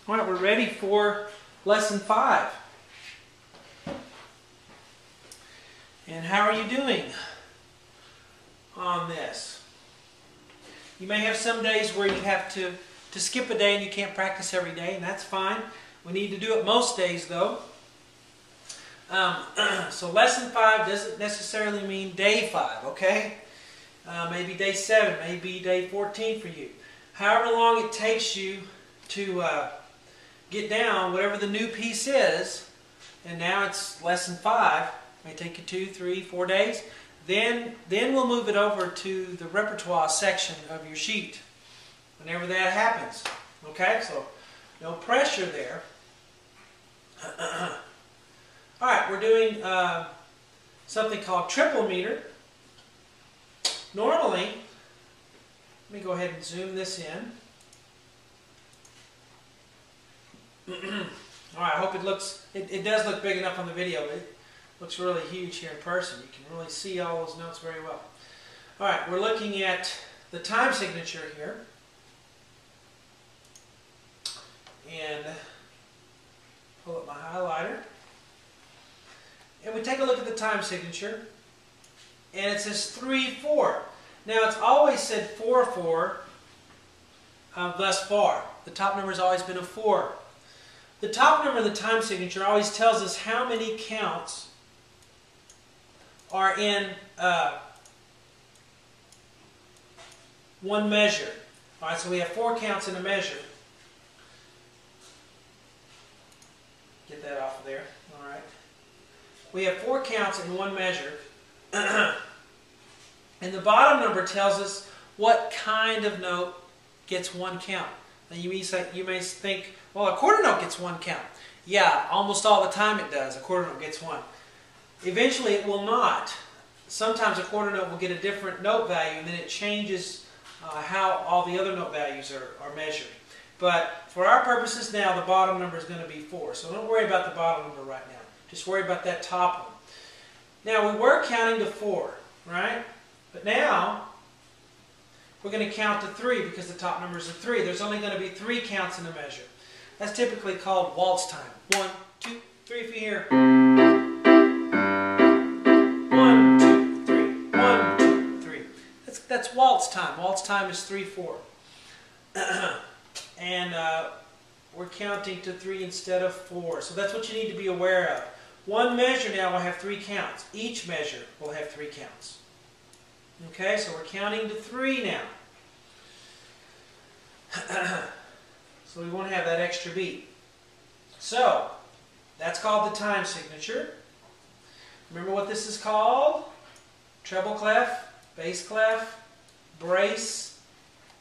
All right, we're ready for lesson 5. And how are you doing on this? You may have some days where you have to skip a day and you can't practice every day, and that's fine. We need to do it most days, though. So lesson 5 doesn't necessarily mean day 5, okay? Maybe day 7, maybe day 14 for you. However long it takes you to get down whatever the new piece is, and now it's lesson 5, it may take you 2, 3, 4 days, then we'll move it over to the repertoire section of your sheet whenever that happens. Okay, so no pressure there. Alright, we're doing something called triple meter. Normally, let me go ahead and zoom this in. Alright, I hope it looks, it does look big enough on the video. It looks really huge here in person. You can really see all those notes very well. Alright, we're looking at the time signature here. And pull up my highlighter. And we take a look at the time signature. And it says 3-4. Now it's always said 4-4 thus far. The top number has always been a 4. The top number of the time signature always tells us how many counts are in one measure. Alright, so we have 4 counts in a measure. Get that off of there. Alright. We have 4 counts in one measure. And the bottom number tells us what kind of note gets 1 count. Now you may think, well, a quarter note gets 1 count. Yeah, almost all the time it does. A quarter note gets 1. Eventually it will not. Sometimes a quarter note will get a different note value, and then it changes how all the other note values are measured. But for our purposes now, the bottom number is going to be 4. So don't worry about the bottom number right now. Just worry about that top one. Now we were counting to 4, right? But now we're going to count to 3 because the top number is a 3. There's only going to be 3 counts in a measure. That's typically called waltz time. 1, 2, 3. If you hear 1, 2, 3, 1, 2, 3. That's waltz time. Waltz time is 3-4. And we're counting to 3 instead of 4. So that's what you need to be aware of. One measure now will have 3 counts. Each measure will have 3 counts. Okay, so we're counting to 3 now. So we won't have that extra beat. So, that's called the time signature. Remember what this is called? Treble clef, bass clef, brace.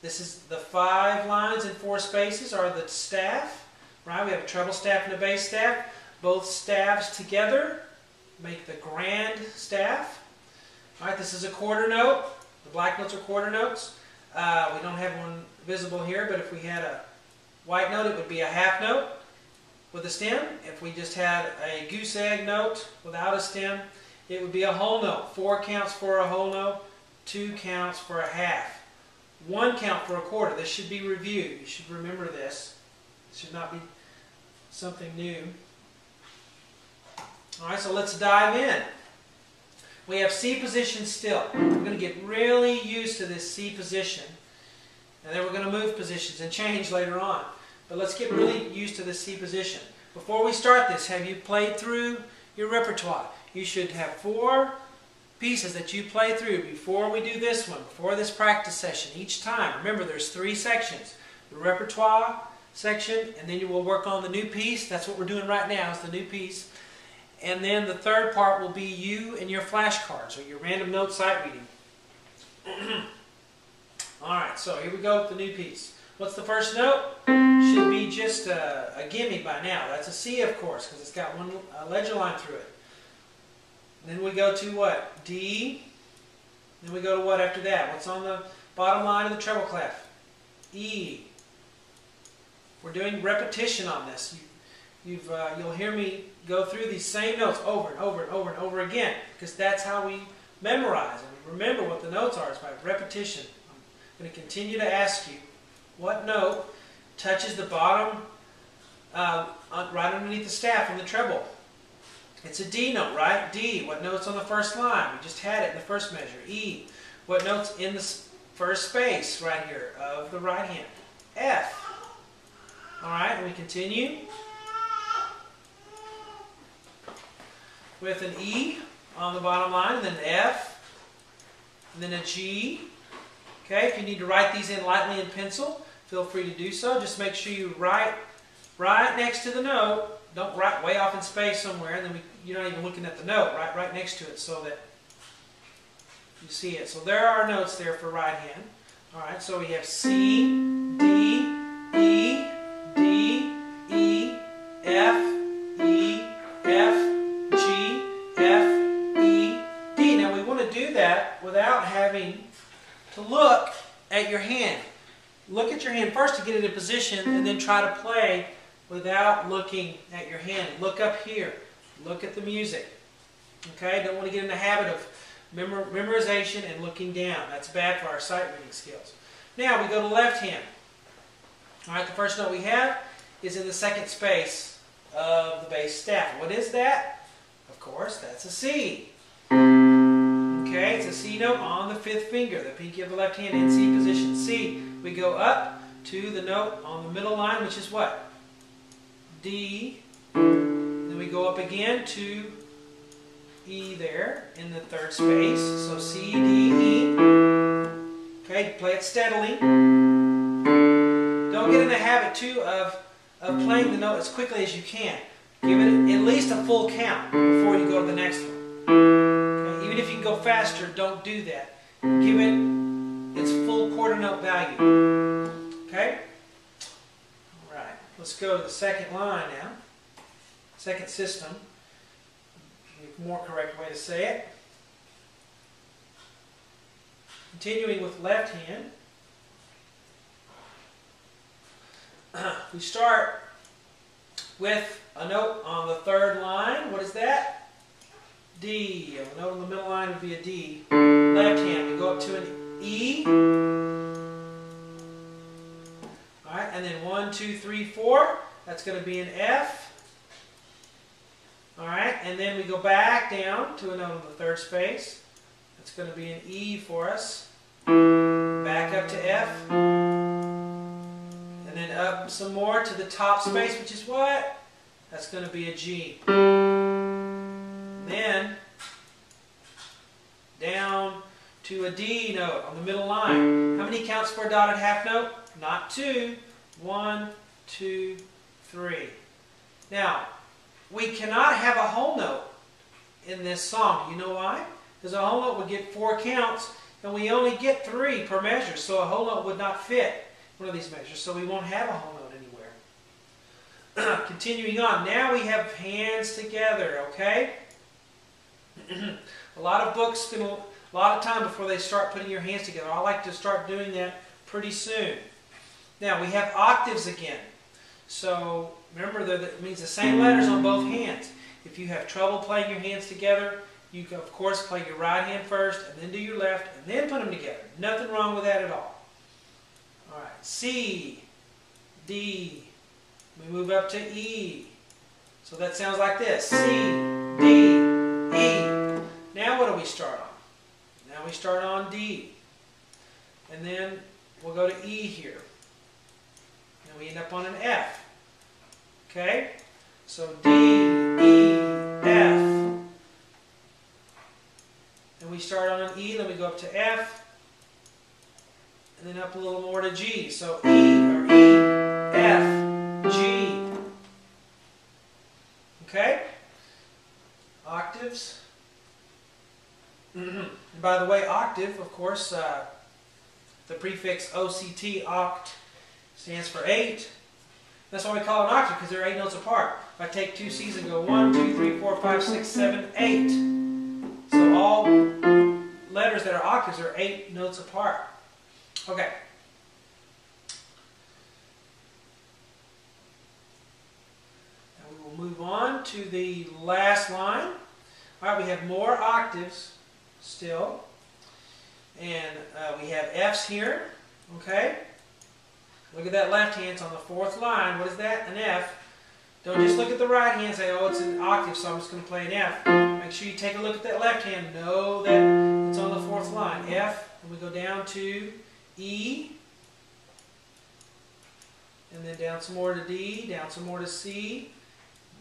This is the 5 lines and 4 spaces are the staff. Right? We have a treble staff and a bass staff. Both staves together make the grand staff. Alright, this is a quarter note. The black notes are quarter notes. We don't have one visible here, but if we had a white note, it would be a half note with a stem. If we just had a goose egg note without a stem, it would be a whole note. 4 counts for a whole note, 2 counts for a half, 1 count for a quarter. This should be reviewed. You should remember this. It should not be something new. Alright, so let's dive in. We have C position still. We're going to get really used to this C position. And then we're going to move positions and change later on. But let's get really used to this C position. Before we start this, have you played through your repertoire? You should have 4 pieces that you play through before we do this one, before this practice session each time. Remember, there's 3 sections. The repertoire section, and then you will work on the new piece. That's what we're doing right now, is the new piece. And then the third part will be you and your flashcards, or your random note sight reading. Alright, so here we go with the new piece. What's the first note? Should be just a gimme by now. That's a C, of course, because it's got one ledger line through it. And then we go to what? D. Then we go to what after that? What's on the bottom line of the treble clef? E. We're doing repetition on this. You'll hear me go through these same notes over and over and over and over again, because that's how we memorize and remember what the notes are, is by repetition. I'm going to continue to ask you what note touches the bottom right underneath the staff on the treble. It's a D note, right? D. What note's on the first line? We just had it in the first measure. E. What note's in the first space right here of the right hand? F. All right, and we continue with an E on the bottom line, and then an F, and then a G. Okay, if you need to write these in lightly in pencil, feel free to do so. Just make sure you write right next to the note. Don't write way off in space somewhere, and then you're not even looking at the note. Right next to it so that you see it. So there are notes there for right hand. All right, so we have C, D, E, D, E, F, E, F, G, F, E, D. Now we want to do that without having to look at your hand. Look at your hand first to get it in position, and then try to play without looking at your hand. Look up here. Look at the music. Okay? Don't want to get in the habit of memorization and looking down. That's bad for our sight reading skills. Now we go to left hand. All right, the first note we have is in the second space of the bass staff. What is that? Of course, that's a C. Okay, it's a C note on the fifth finger, the pinky of the left hand in C position. C. We go up to the note on the middle line, which is what? D. Then we go up again to E there in the third space. So C, D, E. Okay, play it steadily. Don't get in the habit too of playing the note as quickly as you can. Give it at least a full count before you go to the next one. Okay, even if you can go faster, don't do that. Give it its full quarter note value. Okay? Alright, let's go to the second line now. Second system. A more correct way to say it. Continuing with left hand. We start with a note on the third line. What is that? D. A note on the middle line would be a D. Left hand, we go up to an E. Alright, and then 1, 2, 3, 4. That's going to be an F. Alright, and then we go back down to a note on the third space. That's going to be an E for us. Back up to F. And then up some more to the top space, which is what? That's going to be a G. Then down to a D note on the middle line. How many counts for a dotted half note? Not 2. 1, 2, 3. Now, we cannot have a whole note in this song. You know why? Because a whole note would get 4 counts, and we only get 3 per measure, so a whole note would not fit one of these measures, so we won't have a whole note anywhere. Continuing on, now we have hands together, okay? A lot of books spend a lot of time before they start putting your hands together. I like to start doing that pretty soon. Now, we have octaves again. So, remember, that means the same letters on both hands. If you have trouble playing your hands together, you can, of course, play your right hand first, and then do your left, and then put them together. Nothing wrong with that at all. All right, C, D. We move up to E. So that sounds like this. C, D, E. Now what do we start on? Now we start on D. And then we'll go to E here. And we end up on an F. Okay? So D, E, F. And we start on an E, then we go up to F. And then up a little more to G. So E, or E, F, G. Okay? Octaves. And by the way, octave, of course, the prefix OCT, oct, stands for 8. That's why we call it an octave, because they're 8 notes apart. If I take 2 C's and go 1, 2, 3, 4, 5, 6, 7, 8. So all letters that are octaves are 8 notes apart. Okay. Now we will move on to the last line. All right, we have more octaves still. And we have F's here. Okay. Look at that left hand. It's on the 4th line. What is that? An F. Don't just look at the right hand and say, oh, it's an octave, so I'm just going to play an F. Make sure you take a look at that left hand. Know that it's on the fourth line. F, and we go down to E, and then down some more to D, down some more to C,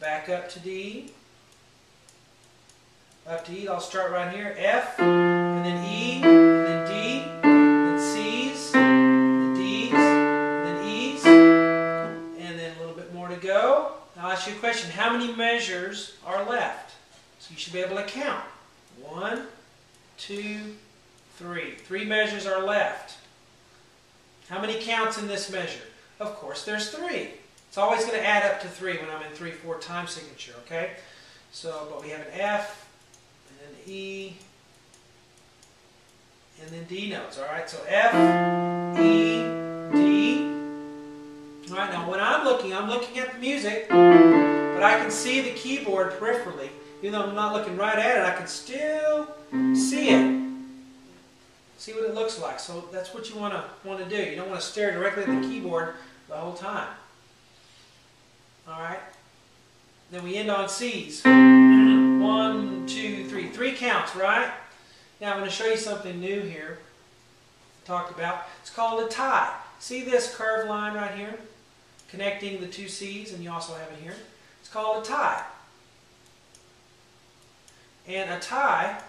back up to D, up to E. I'll start right here. F, and then E, and then D, then C's, then D's, then E's, and then a little bit more to go. Now I'll ask you a question. How many measures are left? So you should be able to count. 1, 2, 3. 3 measures are left. How many counts in this measure? Of course, there's 3. It's always going to add up to 3 when I'm in 3/4 time signature, okay? So, but we have an F, and an E, and then D notes, all right? So F, E, D. All right, now when I'm looking at the music, but I can see the keyboard peripherally. Even though I'm not looking right at it, I can still see it. See what it looks like. So that's what you want to do. You don't want to stare directly at the keyboard the whole time. All right. Then we end on C's. 1, 2, 3. 3 counts, right? Now I'm going to show you something new here. Talked about. It's called a tie. See this curved line right here, connecting the 2 C's, and you also have it here. It's called a tie. And a tie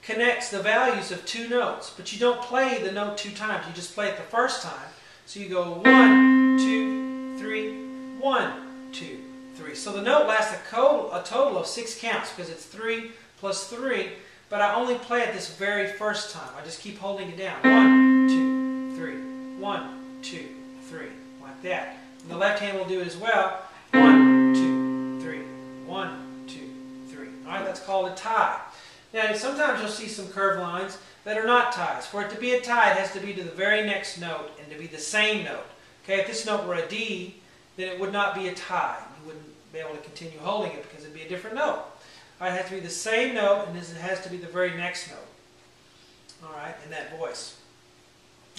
connects the values of 2 notes, but you don't play the note 2 times. You just play it the first time. So you go 1, 2, 3, 1, 2, 3. So the note lasts a total of 6 counts because it's 3 plus 3, but I only play it this very first time. I just keep holding it down. 1, 2, 3, 1, 2, 3, like that. And the left hand will do it as well. 1, 2, 3, 1, 2, 3. All right, that's called a tie. Now, sometimes you'll see some curved lines that are not ties. For it to be a tie, it has to be to the very next note and to be the same note. Okay, if this note were a D, then it would not be a tie. You wouldn't be able to continue holding it because it would be a different note. All right, it has to be the same note, and it has to be the very next note. All right, in that voice.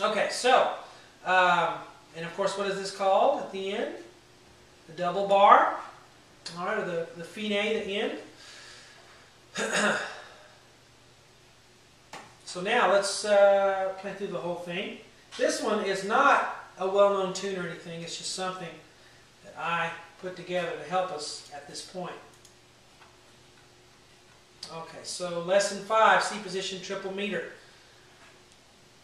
Okay, so, and of course, what is this called at the end? The double bar. All right, or the fine at the end. So now let's play through the whole thing. This one is not a well-known tune or anything. It's just something that I put together to help us at this point. Okay, so lesson 5, C position triple meter.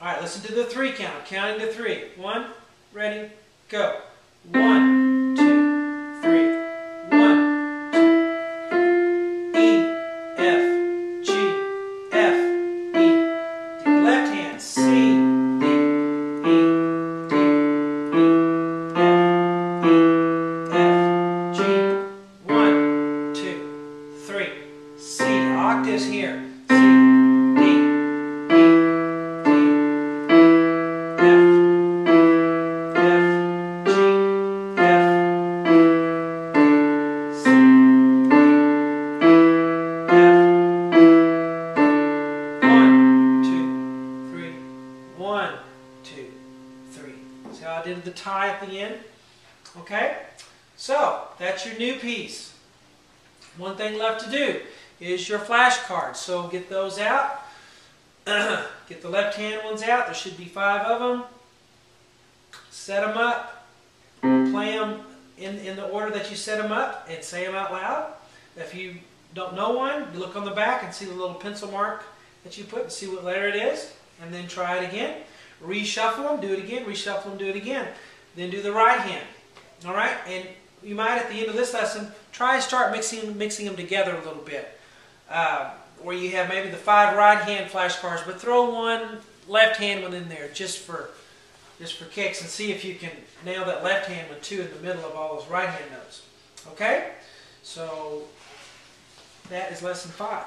All right, listen to the 3 count. Counting to 3. 1, ready, go. 1, 2, 3. 1, 2. E, F, G, F, E. The left hand, C, D, E, D, E, F, E, F, G. 1, 2, 3. C, octaves here. C, D, E, D, E, F, F, G, F, E, D, C, D, E, F, E, D. 1, 2, 3. 1, 2, 3. See how I did the tie at the end? Okay? So, that's your new piece. One thing left to do is your flashcards. So get those out. Get the left hand ones out. There should be 5 of them. Set them up. Play them in the order that you set them up and say them out loud. If you don't know one, you look on the back and see the little pencil mark that you put and see what letter it is. And then try it again. Reshuffle them, do it again. Reshuffle them, do it again. Then do the right hand. All right? And you might, at the end of this lesson, try and start mixing them together a little bit. Where you have maybe the 5 right hand flashcards, but throw 1 left hand one in there just for kicks, and see if you can nail that left hand one too in the middle of all those right hand notes. Okay? So that is lesson 5.